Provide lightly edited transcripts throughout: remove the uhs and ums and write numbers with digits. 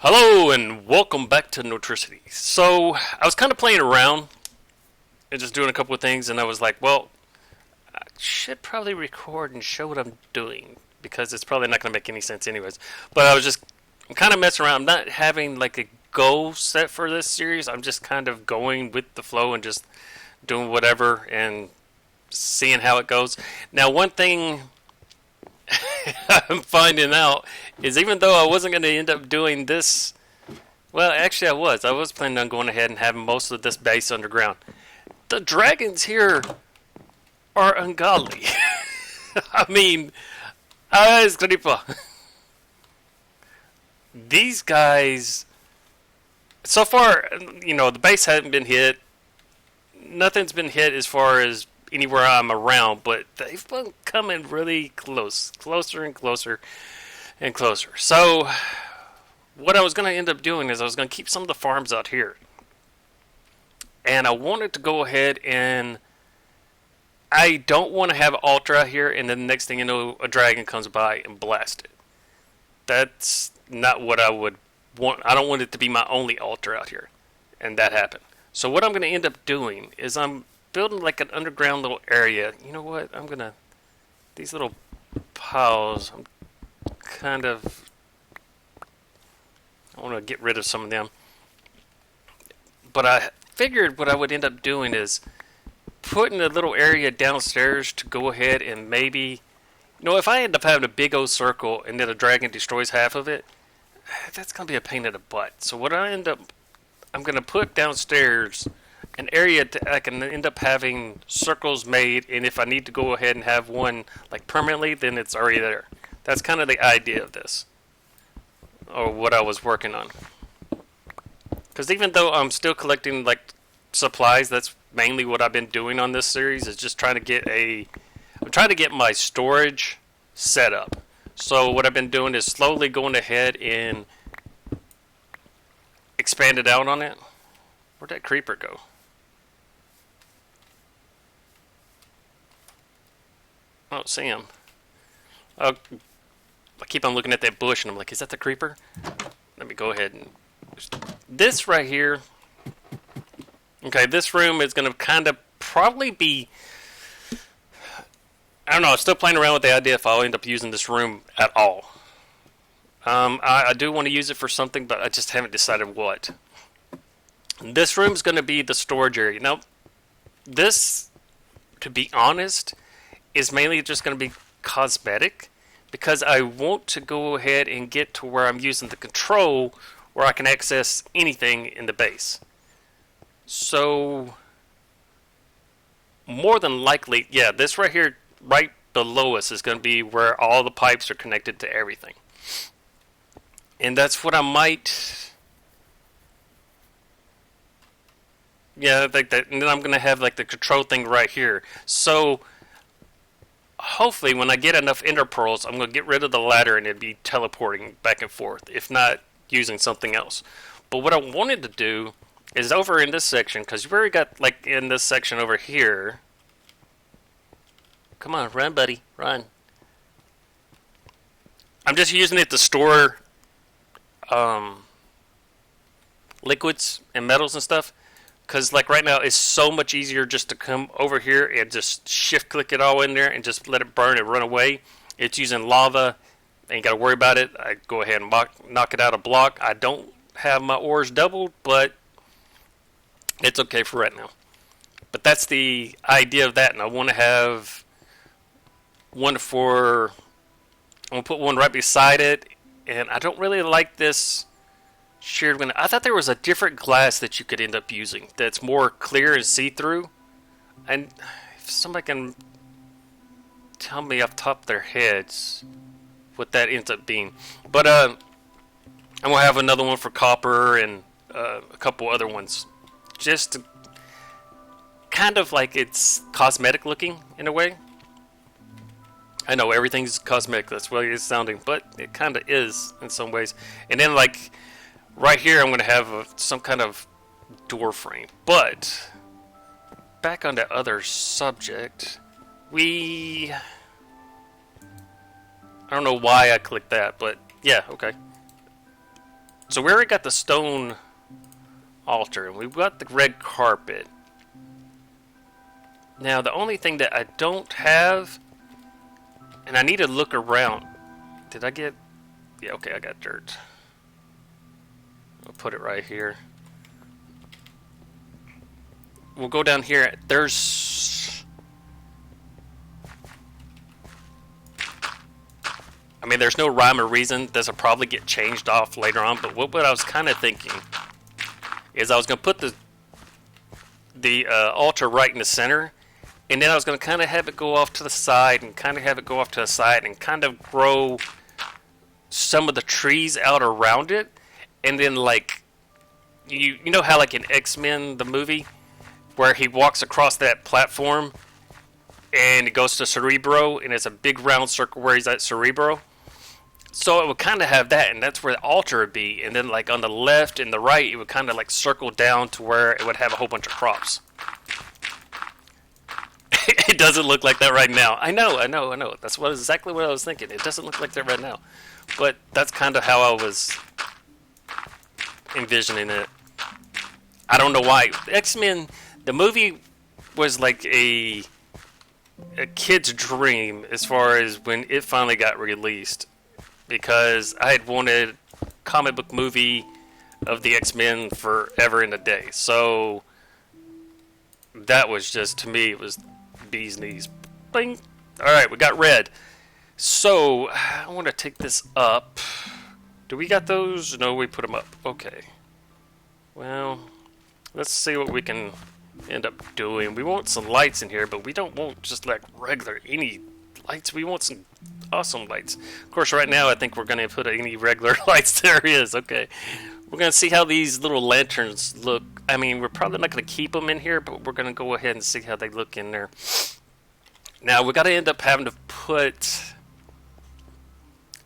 Hello and welcome back to Nortricity. So I was kind of playing around and just doing a couple of things, and I was like, well, I should probably record and show what I'm doing because it's probably not going to make any sense anyways. But I'm kind of messing around. I'm not having like a goal set for this series. I'm just kind of going with the flow and just doing whatever and seeing how it goes. Now, one thing I'm finding out is even though I wasn't going to end up doing this, well, actually I was. I was planning on going ahead and having most of this base underground. The dragons here are ungodly. I mean, es creepy. These guys, so far, the base hasn't been hit. Nothing's been hit as far as anywhere I'm around, but they've been coming really closer and closer and closer. So what I was going to end up doing is I was going to keep some of the farms out here, and I wanted to go ahead and I don't want to have an altar out here and then the next thing you know a dragon comes by and blasts it. That's not what I would want. I don't want it to be my only altar out here and that happened. So what I'm going to end up doing is I'm building like an underground little area. You know what? These little piles, I want to get rid of some of them. But I figured what I would end up doing is putting a little area downstairs to go ahead and maybe, if I end up having a big old circle and then a dragon destroys half of it, that's going to be a pain in the butt. So what I'm going to put downstairs an area I can end up having circles made, and if I need to go ahead and have one like permanently, then it's already there. That's kind of the idea of this, or what I was working on. Because even though I'm still collecting like supplies, that's mainly what I've been doing on this series. Is just trying to get my storage set up. So what I've been doing is slowly going ahead and expanded out on it. Where'd that creeper go? I don't see him. I keep on looking at that bush and I'm like, is that the creeper? Let me go ahead and... This right here... Okay, this room is going to kind of probably be... I don't know, I'm still playing around with the idea if I'll end up using this room at all. I do want to use it for something, but I just haven't decided what. This room is going to be the storage area. Now, this, to be honest, is mainly just going to be cosmetic, because I want to go ahead and get to where I'm using the control where I can access anything in the base. So, more than likely, yeah, this right here, right below us, is going to be where all the pipes are connected to everything. And that's what I might... Yeah, like that. And then I'm going to have like the control thing right here. So, hopefully when I get enough ender pearls, I'm going to get rid of the ladder and it'd be teleporting back and forth, if not using something else. But what I wanted to do is over in this section, because you've already got like in this section over here. Come on, run buddy, run. I'm just using it to store liquids and metals and stuff. Because like right now, it's so much easier just to come over here and just shift click it all in there and just let it burn and run away. It's using lava. Ain't got to worry about it. I go ahead and knock it out a block. I don't have my ores doubled, but it's okay for right now. But that's the idea of that. And I want to have one for... I'm going to put one right beside it. And I don't really like this... shared window. I thought there was a different glass that you could end up using that's more clear and see-through. And if somebody can tell me off the top of their heads what that ends up being. But I'm going to have another one for copper and a couple other ones. Just to kind of like it's cosmetic looking in a way. I know everything's cosmetic, that's what it's sounding, but it kind of is in some ways. And then like right here, I'm going to have some kind of door frame. But back on the other subject, I don't know why I clicked that, but yeah, okay. So we already got the stone altar, and we've got the red carpet. Now, the only thing that I don't have, and I need to look around. Did I get... Yeah, okay, I got dirt. I'll put it right here. We'll go down here. There's... I mean, there's no rhyme or reason. This will probably get changed off later on, but what I was kind of thinking is I was going to put the altar right in the center, and then I was going to kind of have it go off to the side, and kind of have it go off to the side, and kind of grow some of the trees out around it, and then, like, you know how, like, in X-Men, the movie, where he walks across that platform, and it goes to Cerebro, and it's a big round circle where he's at Cerebro? So it would kind of have that, and that's where the altar would be. And then, like, on the left and the right, it would kind of, like, circle down to where it would have a whole bunch of crops. It doesn't look like that right now. I know. That's exactly what I was thinking. It doesn't look like that right now. But that's kind of how I was envisioning it. I don't know why. X-Men, the movie was like a kid's dream as far as when it finally got released. Because I had wanted a comic book movie of the X-Men forever and a day. So that was just, to me, it was bee's knees. Bing! Alright, we got red. So, I want to take this up. Do we got those? No, we put them up. Okay. Well, let's see what we can end up doing. We want some lights in here, but we don't want just like regular, any lights. We want some awesome lights. Of course, right now, I think we're going to put any regular lights there is. Okay. We're going to see how these little lanterns look. I mean, we're probably not going to keep them in here, but we're going to go ahead and see how they look in there. Now, we got to end up having to put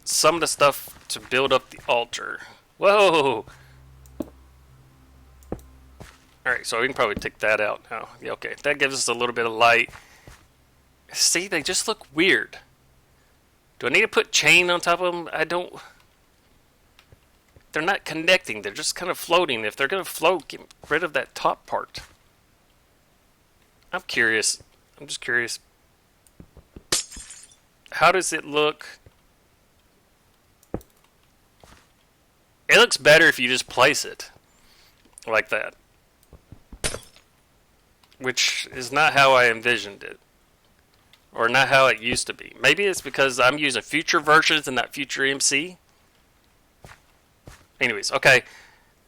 some of the stuff to build up the altar. Whoa! Alright, so we can probably take that out now. Yeah, okay. That gives us a little bit of light. See, they just look weird. Do I need to put chain on top of them? I don't... They're not connecting. They're just kind of floating. If they're going to float, get rid of that top part. I'm curious. I'm just curious. How does it look? It looks better if you just place it like that. Which is not how I envisioned it. Or not how it used to be. Maybe it's because I'm using future versions and not future MC. Anyways, okay.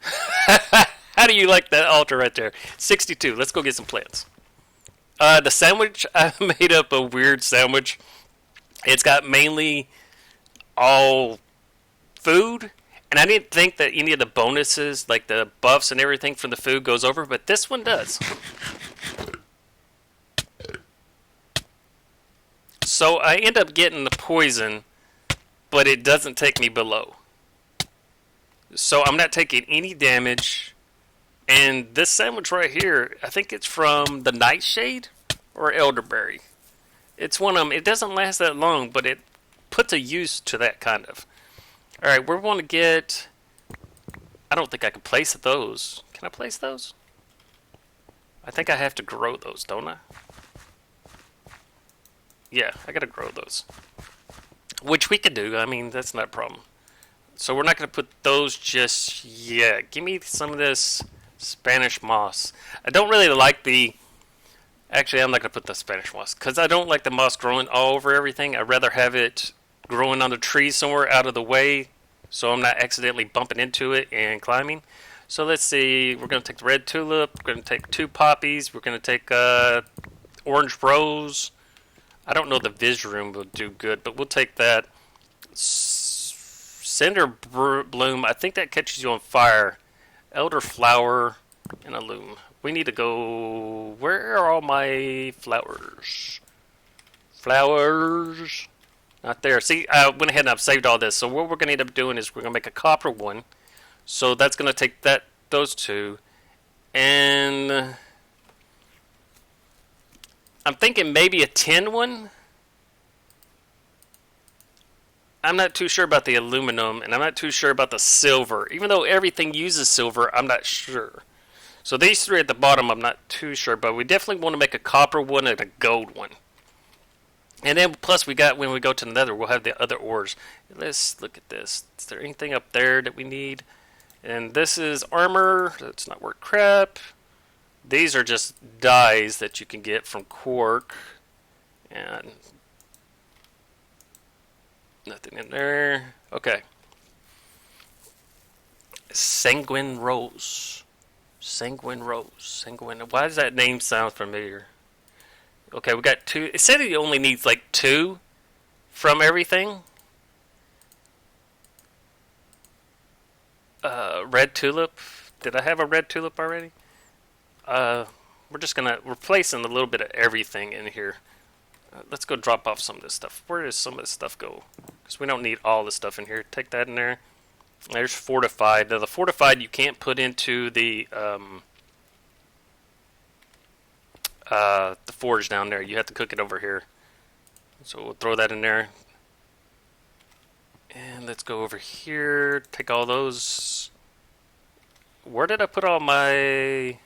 How do you like that altar right there? 62. Let's go get some plants. The sandwich, I made up a weird sandwich. It's got mainly all food. And I didn't think that any of the bonuses, like the buffs and everything from the food goes over. But this one does. So I end up getting the poison, but it doesn't take me below. So I'm not taking any damage. And this sandwich right here, I think it's from the Nightshade or Elderberry. It's one of them. It doesn't last that long, but it puts a use to that kind of. Alright, we're going to get... I don't think I can place those. Can I place those? I think I have to grow those, don't I? Yeah, I gotta grow those. Which we could do. I mean, that's not a problem. So we're not going to put those just yet. Give me some of this Spanish moss. I don't really like the... Actually, I'm not going to put the Spanish moss. Because I don't like the moss growing all over everything. I'd rather have it growing on the tree somewhere out of the way. So I'm not accidentally bumping into it and climbing. So let's see. We're going to take the red tulip. We're going to take 2 poppies. We're going to take orange rose. I don't know the Visroom will do good, but we'll take that. Cinder bloom, I think that catches you on fire. Elderflower and a loom. We need to go... Where are all my flowers? Flowers. Not there. See, I went ahead and I've saved all this. So what we're going to end up doing is we're going to make a copper one. So that's going to take those 2. And... I'm thinking maybe a tin one. I'm not too sure about the aluminum, and I'm not too sure about the silver. Even though everything uses silver, I'm not sure. So these three at the bottom, I'm not too sure, but we definitely want to make a copper one and a gold one. And then plus we got, when we go to the nether, we'll have the other ores. Let's look at this. Is there anything up there that we need? And this is armor. That's not worth crap. These are just dyes that you can get from quark. And nothing in there. Okay. Sanguine Rose. Sanguine Rose. Sanguine. Why does that name sound familiar? Okay, we got 2. It said it only needs like 2 from everything. Red tulip. Did I have a red tulip already? We're just gonna replace a little bit of everything in here. Let's go drop off some of this stuff. Where does some of this stuff go? Because we don't need all the stuff in here. Take that in there. There's fortified. Now the fortified you can't put into the forge down there. You have to cook it over here. So we'll throw that in there. And let's go over here. Take all those. Where did I put all my...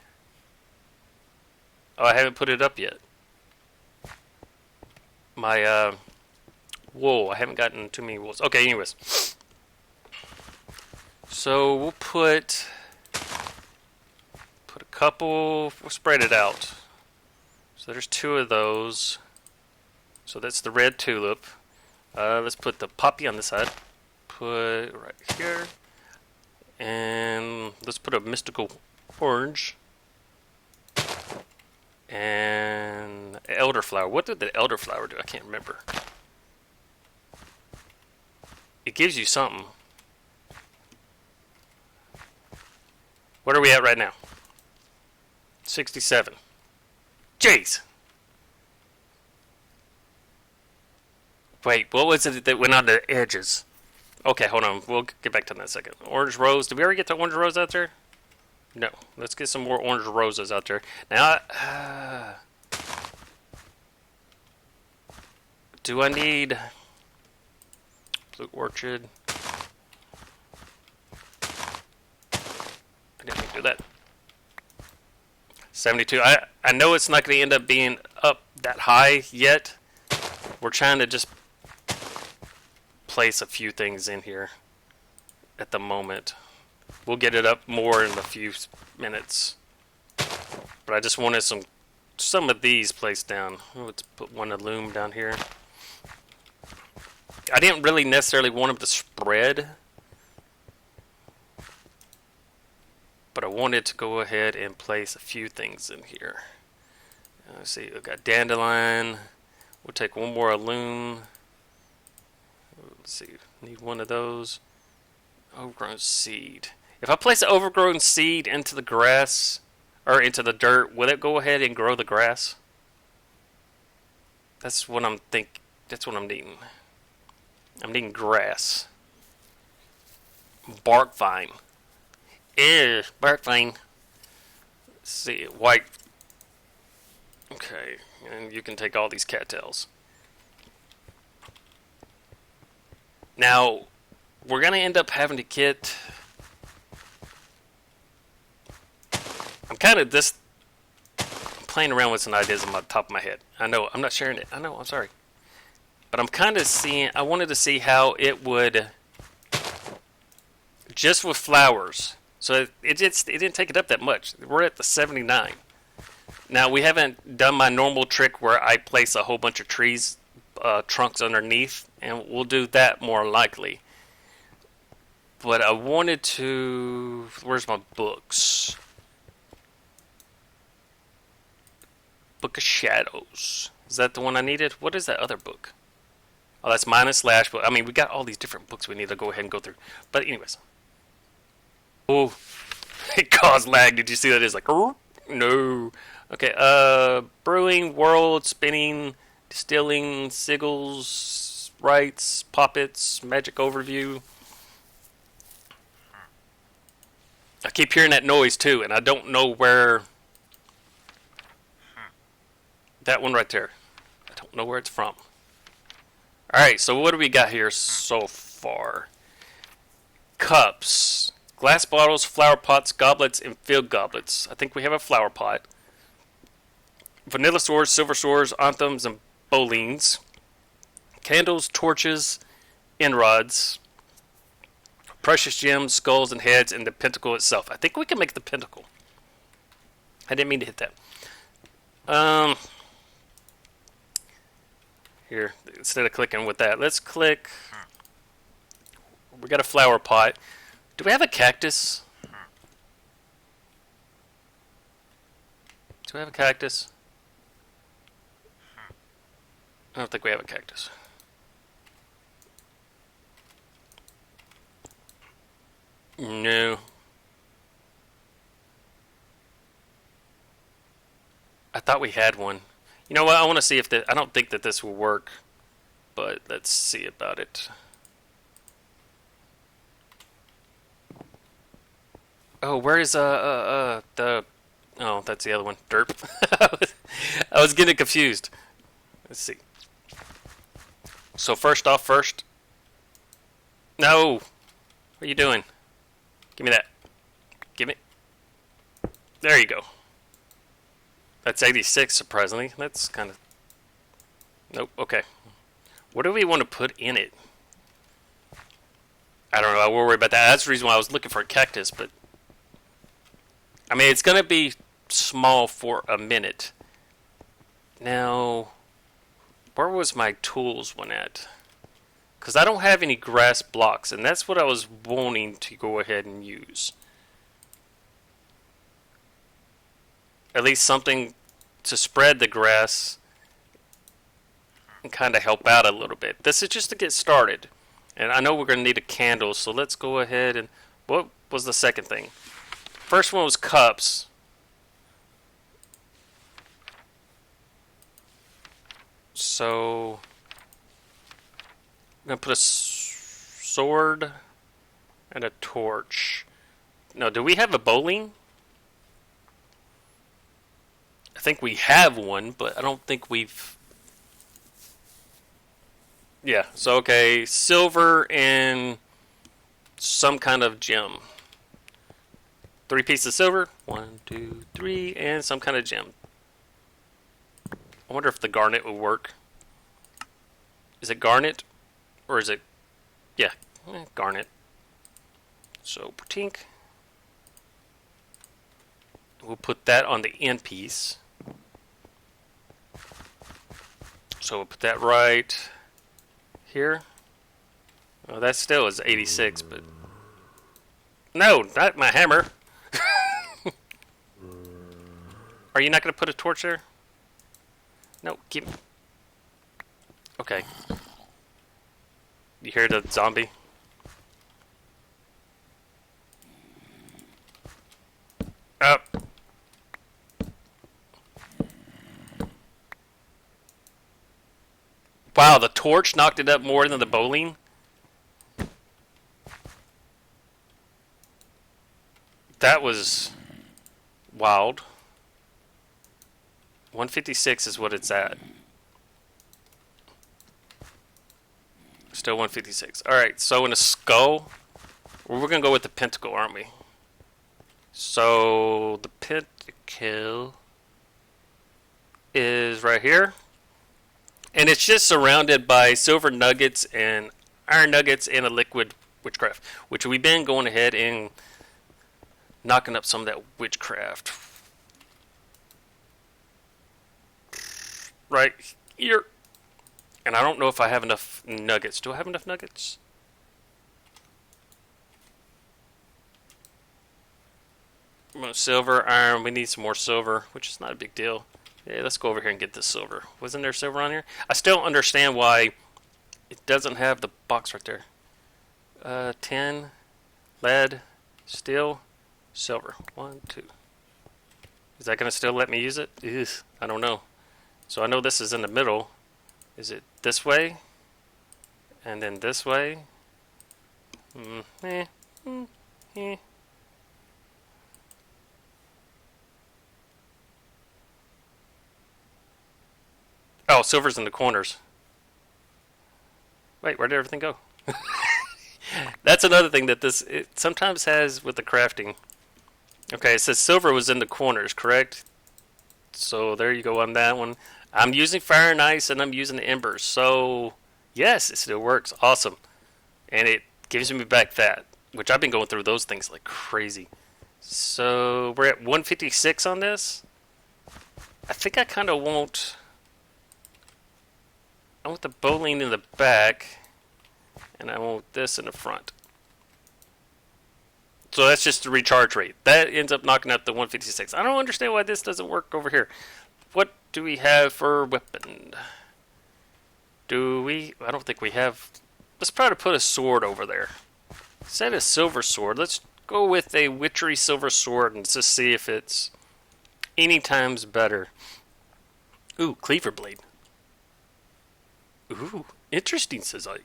Oh, I haven't put it up yet. My wool. I haven't gotten too many wools. Okay, anyways. So we'll put a couple. We'll spread it out. So there's 2 of those. So that's the red tulip. Let's put the poppy on the side. Put it right here. And let's put a mystical orange. And elderflower. What did the elderflower do? I can't remember. It gives you something. What are we at right now? 67. Jeez. Wait, what was it that went on the edges? Okay, hold on. We'll get back to that in a second. Orange rose. Did we already get the orange rose out there? No. Let's get some more orange roses out there. Now, do I need blue orchid? I didn't do that. 72. I know it's not going to end up being up that high yet. We're trying to just place a few things in here at the moment. We'll get it up more in a few minutes. But I just wanted some of these placed down. Let's put one of loom down here. I didn't really necessarily want them to spread, but I wanted to go ahead and place a few things in here. Let's see, we've got dandelion. We'll take one more loom. Let's see, need one of those. Overgrown seed. If I place an overgrown seed into the grass, or into the dirt, will it go ahead and grow the grass? That's what I'm thinking. That's what I'm needing. I'm needing grass. Bark vine. Ew, bark vine. Let's see, white. Okay, and you can take all these cattails. Now, we're going to end up having to get... I'm kind of just playing around with some ideas on the top of my head. I know, I'm not sharing it. I know, I'm sorry. But I'm kind of seeing... I wanted to see how it would... Just with flowers. So it didn't take it up that much. We're at the 79. Now, we haven't done my normal trick where I place a whole bunch of trees, trunks underneath, and we'll do that more likely. But I wanted to... Where's my books? Book of Shadows. Is that the one I needed? What is that other book? Oh, that's Minus Slash. But I mean, we got all these different books we need to go ahead and go through. But anyways. Oh, it caused lag. Did you see that? It's like, oh, no. Okay, brewing, world, spinning, distilling, sigils, rites, poppets, magic overview. I keep hearing that noise too, and I don't know where... That one right there. I don't know where it's from. Alright, so what do we got here so far? Cups, glass bottles, flower pots, goblets, and field goblets. I think we have a flower pot. Vanilla swords, silver swords, anthems, and bowlings. Candles, torches, end rods, precious gems, skulls, and heads, and the pentacle itself. I think we can make the pentacle. I didn't mean to hit that. Here, instead of clicking with that, let's click. We got a flower pot. Do we have a cactus? Do we have a cactus? I don't think we have a cactus. No. I thought we had one. You know what? I want to see if I don't think that this will work, but let's see about it. Oh, where is the? Oh, that's the other one. Derp. I was getting confused. Let's see. So first off, No. What are you doing? Give me that. Give me. There you go. That's 86, surprisingly. That's kind of... Nope, okay. What do we want to put in it? I don't know, I will worry about that. That's the reason why I was looking for a cactus, but... I mean, it's going to be small for a minute. Now... Where was my tools one at? Because I don't have any grass blocks, and that's what I was wanting to go ahead and use. At least something to spread the grass and kind of help out a little bit. This is just to get started. And I know we're going to need a candle, so let's go ahead and... What was the second thing? First one was cups. So... I'm going to put a sword and a torch. No, do we have a bowling? I think we have one, but I don't think we've... Yeah, so okay, silver and some kind of gem. 3 pieces of silver. 1, 2, 3, and some kind of gem. I wonder if the garnet would work. Is it garnet? Or is it... Yeah, garnet. So, tink. We'll put that on the end piece. So we'll put that right here. Well, that still is 86, but... No, not my hammer. Are you not going to put a torch there? No, give me... Okay. You hear the zombie? Up. Wow, the torch knocked it up more than the bowling? That was wild. 156 is what it's at. Still 156. Alright, so in a skull, we're going to go with the pentacle, aren't we? So, the pentacle is right here. And it's just surrounded by silver nuggets and iron nuggets and a liquid witchcraft, which we've been going ahead and knocking up some of that witchcraft. Right here. And I don't know if I have enough nuggets. Do I have enough nuggets? Silver, iron. We need some more silver, which is not a big deal. Yeah, let's go over here and get this silver. Wasn't there silver on here? I still don't understand why it doesn't have the box right there. Tin, lead, steel, silver. 1, 2. Is that going to still let me use it? Ugh, I don't know. So I know this is in the middle. Is it this way? And then this way? Oh, silver's in the corners. Wait, where did everything go? That's another thing that this it sometimes has with the crafting. Okay, it says silver was in the corners, correct? So there you go on that one. I'm using fire and ice, and I'm using the embers. So yes, it still works. Awesome, and it gives me back that, which I've been going through those things like crazy. So we're at 156 on this. I think I kind of want. I want the bowling in the back, and I want this in the front. So that's just the recharge rate. That ends up knocking out the 156. I don't understand why this doesn't work over here. What do we have for weapon? Do we? I don't think we have. Let's try to put a sword over there. Instead of silver sword, let's go with a witchery silver sword and just see if it's any times better. Ooh, cleaver blade. Ooh, interesting, says I.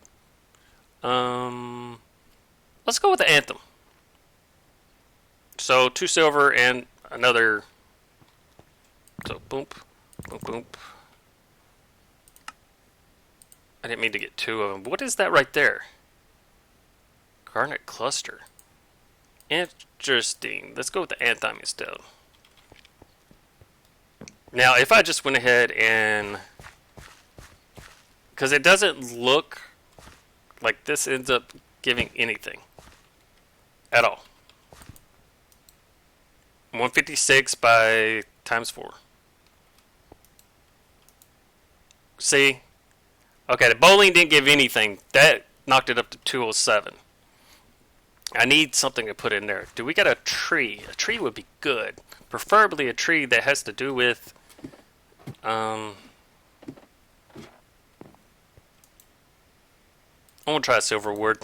Let's go with the Anthem. So 2 silver and another. So boom, boom, boom. I didn't mean to get 2 of them. What is that right there? Garnet cluster. Interesting. Let's go with the Anthem instead. Now, if I just went ahead and, because it doesn't look like this ends up giving anything at all. 156 by times 4. See? Okay, the bowling didn't give anything. That knocked it up to 207. I need something to put in there. Do we got a tree? A tree would be good. Preferably a tree that has to do with I want to try a silver wood.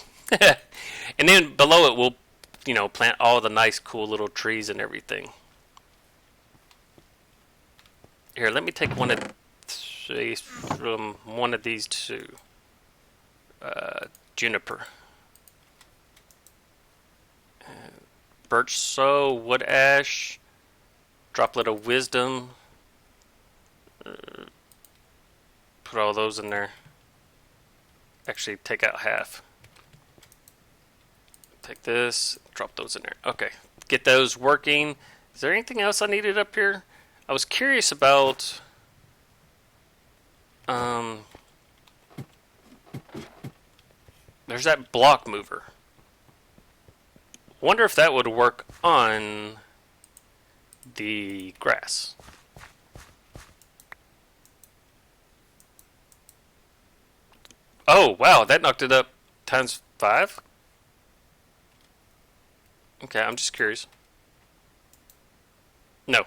And then below it we'll, plant all the nice cool little trees and everything. Here, let me take one of these from one of these two. Juniper. Birch sow, wood ash, droplet of wisdom. Put all those in there. Actually, take out half. Take this, drop those in there. Okay, get those working. Is there anything else I needed up here? I was curious about there's that block mover. Wonder if that would work on the grass. Oh, wow, that knocked it up times 5? Okay, I'm just curious. No,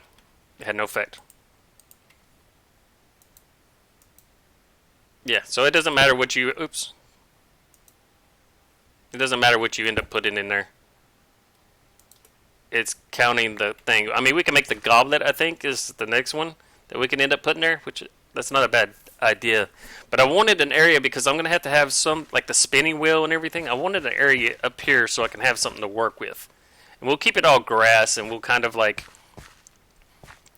it had no effect. Yeah, so it doesn't matter what you... Oops. It doesn't matter what you end up putting in there. It's counting the thing. I mean, we can make the goblet, I think, is the next one that we can end up putting there, which that's not a bad idea. But I wanted an area because I'm going to have some, like the spinning wheel and everything. I wanted an area up here so I can have something to work with. And we'll keep it all grass, and we'll kind of like...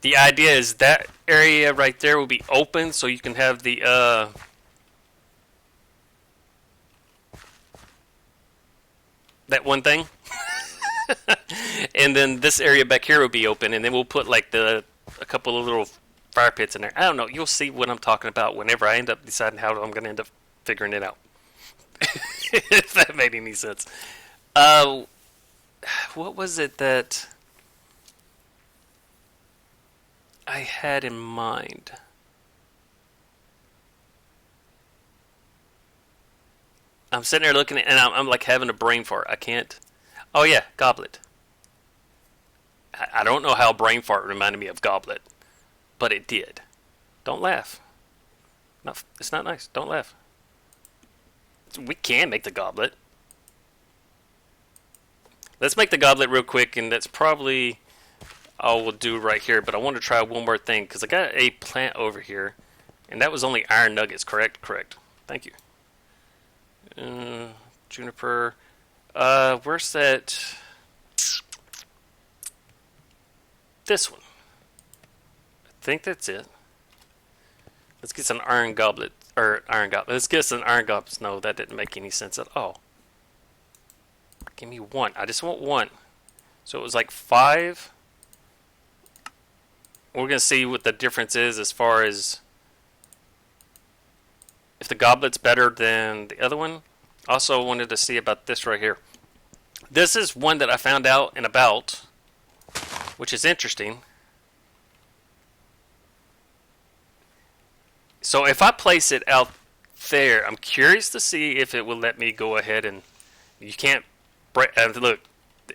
The idea is that area right there will be open so you can have the... that one thing. And then this area back here will be open, and then we'll put like a couple of little fire pits in there. I don't know. You'll see what I'm talking about whenever I end up deciding how I'm going to end up figuring it out. If that made any sense. What was it that I had in mind? I'm sitting there looking at, and I'm like having a brain fart. I can't. Oh yeah, goblet. I don't know how brain fart reminded me of goblet, but it did. Don't laugh. No, it's not nice. Don't laugh. We can make the goblet. Let's make the goblet real quick, and that's probably all we'll do right here. But I want to try one more thing, because I got a plant over here, and that was only iron nuggets, correct? Correct. Thank you. Juniper. Where's that? This one. I think that's it. Let's get some iron goblet, Or iron goblins. Let's get some iron goblins. No, that didn't make any sense at all. Give me one. I just want one. So it was like 5. We're going to see what the difference is as far as if the goblet's better than the other one. Also wanted to see about this right here. This is one that I found out and about, which is interesting. So if I place it out there, I'm curious to see if it will let me go ahead and... You can't break... Look,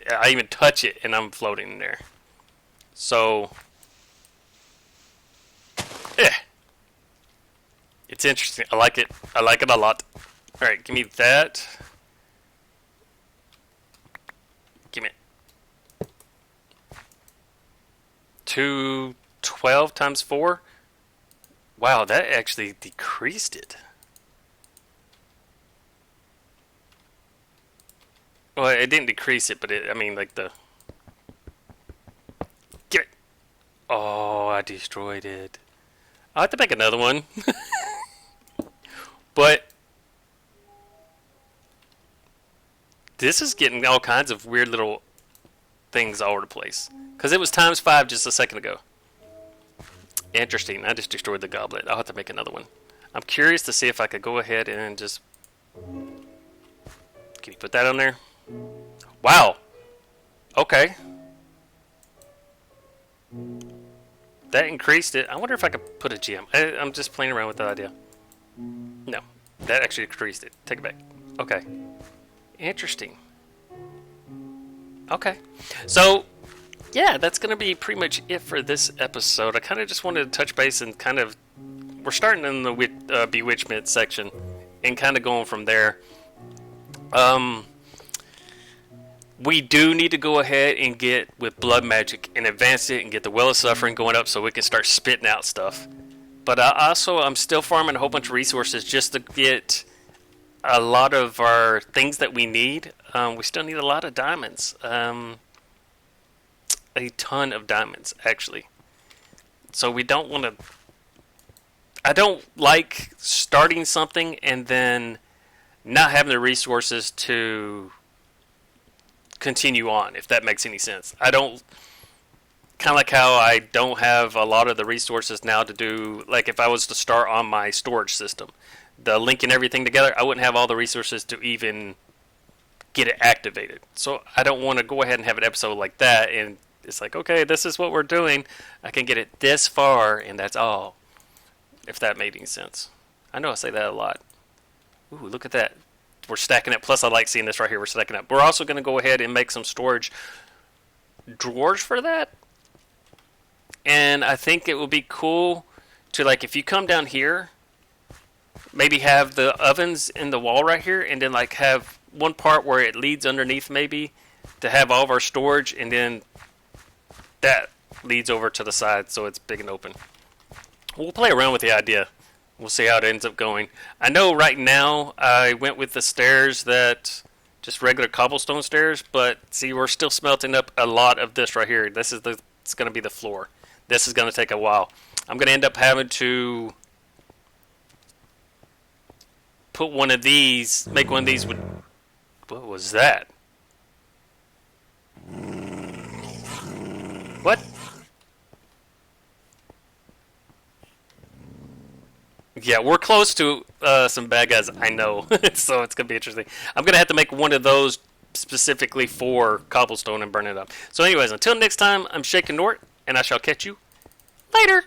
I even touch it and I'm floating in there. So... It's interesting. I like it. I like it a lot. Alright, give me that. Give me it. 212 times 4. Wow, that actually decreased it. Well, it didn't decrease it, but it, I mean, like the... Give it. Oh, I destroyed it. I'll have to make another one. But... This is getting all kinds of weird little things all over the place. Because it was times 5 just a second ago. Interesting. I just destroyed the goblet. I'll have to make another one. I'm curious to see if I could go ahead and just... Can you put that on there? Wow. Okay. That increased it. I wonder if I could put a gem. I'm just playing around with the idea. No. That actually decreased it. Take it back. Okay. Interesting. Okay. So... Yeah, that's going to be pretty much it for this episode. I kind of just wanted to touch base and kind of... We're starting in the Bewitchment section and kind of going from there. We do need to go ahead and get with Blood Magic and advance it and get the Well of Suffering going up so we can start spitting out stuff. But I'm still farming a whole bunch of resources just to get a lot of our things that we need. We still need a lot of diamonds. A ton of diamonds, actually. So we don't want to... I don't like starting something and then not having the resources to continue on, if that makes any sense. I don't... Kind of like how I don't have a lot of the resources now to do... Like if I was to start on my storage system, the linking everything together, I wouldn't have all the resources to even get it activated. So I don't want to go ahead and have an episode like that and it's like, okay, this is what we're doing. I can get it this far, and that's all. If that made any sense. I know I say that a lot. Ooh, look at that. We're stacking up. Plus, I like seeing this right here. We're stacking up. We're also going to go ahead and make some storage drawers for that. And I think it would be cool to, like, if you come down here, maybe have the ovens in the wall right here, and then, like, have one part where it leads underneath, maybe, to have all of our storage, and then... that leads over to the side so it's big and open. We'll play around with the idea. We'll see how it ends up going. I know right now I went with the stairs that just regular cobblestone stairs, but see, we're still smelting up a lot of this right here. It's going to be the floor. This is going to take a while. I'm going to end up having to put one of these, make one of these with... What was that? What? Yeah, we're close to some bad guys, I know. So it's going to be interesting. I'm going to have to make one of those specifically for cobblestone and burn it up. So anyways, until next time, I'm Shaken Nort, and I shall catch you later.